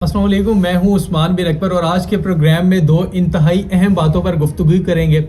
السلام علیکم، میں ہوں عثمان بن اکبر اور آج کے پروگرام میں دو انتہائی اہم باتوں پر گفتگو کریں گے۔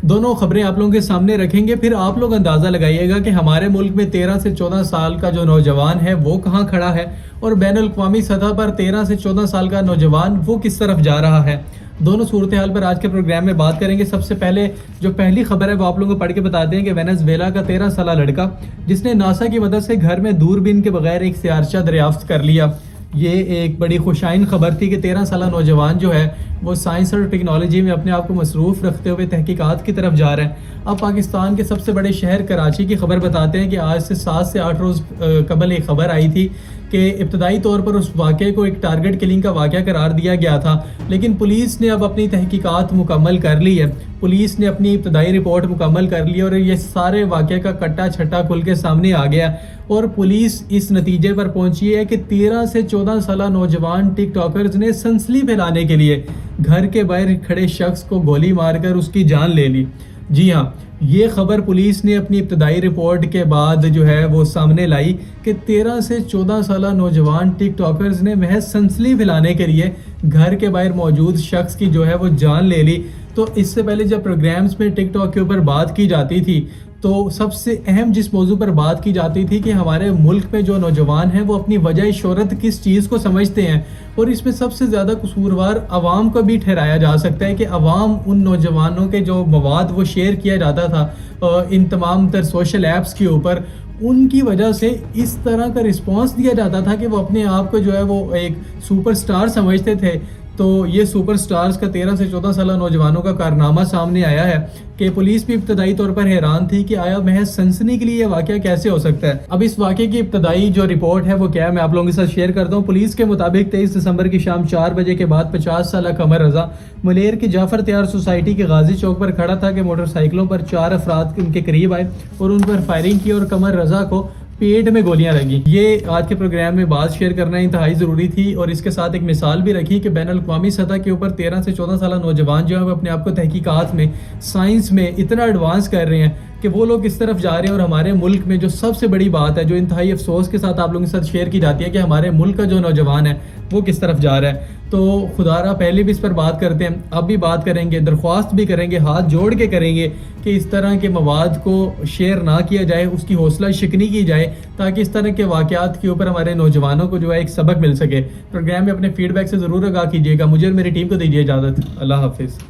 دونوں خبریں آپ لوگوں کے سامنے رکھیں گے، پھر آپ لوگ اندازہ لگائیے گا کہ ہمارے ملک میں 13 سے 14 سال کا جو نوجوان ہے وہ کہاں کھڑا ہے اور بین الاقوامی سطح پر 13 سے 14 سال کا نوجوان وہ کس طرف جا رہا ہے۔ دونوں صورتحال پر آج کے پروگرام میں بات کریں گے۔ سب سے پہلے جو پہلی خبر ہے وہ آپ لوگوں کو پڑھ کے بتاتے ہیں کہ وینزویلا کا 13 سالہ لڑکا جس نے ناسا کی مدد سے گھر میں دوربین کے بغیر ایک سیارچہ دریافت کر لیا۔ یہ ایک بڑی خوشائن خبر تھی کہ 13 سالہ نوجوان جو ہے وہ سائنس اور ٹیکنالوجی میں اپنے آپ کو مصروف رکھتے ہوئے تحقیقات کی طرف جا رہے ہیں۔ اب پاکستان کے سب سے بڑے شہر کراچی کی خبر بتاتے ہیں کہ آج سے 7 سے 8 روز قبل ایک خبر آئی تھی کہ ابتدائی طور پر اس واقعے کو ایک ٹارگٹ کلنگ کا واقعہ قرار دیا گیا تھا، لیکن پولیس نے اب اپنی تحقیقات مکمل کر لی ہے۔ پولیس نے اپنی ابتدائی رپورٹ مکمل کر لی اور یہ سارے واقعے کا کٹا چھٹا کھل کے سامنے آ گیا اور پولیس اس نتیجے پر پہنچی ہے کہ 13 سے 14 سالہ نوجوان ٹک ٹاکرز نے سنسنی پھیلانے کے لیے گھر کے باہر کھڑے شخص کو گولی مار کر اس کی جان لے لی۔ جی ہاں، یہ خبر پولیس نے اپنی ابتدائی رپورٹ کے بعد جو ہے وہ سامنے لائی کہ 13 سے 14 سالہ نوجوان ٹک ٹاکرز نے محض سنسنی پھیلانے کے لیے گھر کے باہر موجود شخص کی جو ہے وہ جان لے لی۔ تو اس سے پہلے جب پروگرامز میں ٹک ٹاک کے اوپر بات کی جاتی تھی تو سب سے اہم جس موضوع پر بات کی جاتی تھی کہ ہمارے ملک میں جو نوجوان ہیں وہ اپنی وجہ شہرت کس چیز کو سمجھتے ہیں، اور اس میں سب سے زیادہ قصوروار عوام کو بھی ٹھہرایا جا سکتا ہے کہ عوام ان نوجوانوں کے جو مواد وہ شیئر کیا جاتا تھا ان تمام تر سوشل ایپس کے اوپر، ان کی وجہ سے اس طرح کا رسپانس دیا جاتا تھا کہ وہ اپنے آپ کو جو ہے وہ ایک سپر سٹار سمجھتے تھے۔ تو یہ سپر سٹارز کا 13 سے 14 سالہ نوجوانوں کا کارنامہ سامنے آیا ہے کہ پولیس بھی ابتدائی طور پر حیران تھی کہ آیا محض سنسنی کے لیے یہ واقعہ کیسے ہو سکتا ہے۔ اب اس واقعے کی ابتدائی جو رپورٹ ہے وہ کیا ہے میں آپ لوگوں کے ساتھ شیئر کرتا ہوں۔ پولیس کے مطابق 23 دسمبر کی شام 4 بجے کے بعد 50 سالہ قمر رضا ملیر کی جعفر تیار سوسائٹی کے غازی چوک پر کھڑا تھا کہ موٹر سائیکلوں پر 4 افراد ان کے قریب آئے اور ان پر فائرنگ کی اور قمر رضا کو پیٹ میں گولیاں لگیں۔ یہ آج کے پروگرام میں بات شیئر کرنا انتہائی ضروری تھی اور اس کے ساتھ ایک مثال بھی رکھی کہ بین الاقوامی سطح کے اوپر 13 سے 14 سالہ نوجوان جو ہے وہ اپنے آپ کو تحقیقات میں سائنس میں اتنا ایڈوانس کر رہے ہیں کہ وہ لوگ اس طرف جا رہے ہیں، اور ہمارے ملک میں جو سب سے بڑی بات ہے جو انتہائی افسوس کے ساتھ آپ لوگوں کے ساتھ شیئر کی جاتی ہے کہ ہمارے ملک کا جو نوجوان ہے وہ کس طرف جا رہا ہے۔ تو خدا را پہلے بھی اس پر بات کرتے ہیں، اب بھی بات کریں گے، درخواست بھی کریں گے، ہاتھ جوڑ کے کریں گے کہ اس طرح کے مواد کو شیئر نہ کیا جائے، اس کی حوصلہ شکنی کی جائے تاکہ اس طرح کے واقعات کے اوپر ہمارے نوجوانوں کو جو ہے ایک سبق مل سکے۔ پروگرام میں اپنے فیڈ بیک سے ضرور آگاہ کیجیے گا۔ مجھے اور میری ٹیم کو دیجیے اجازت۔ اللہ حافظ۔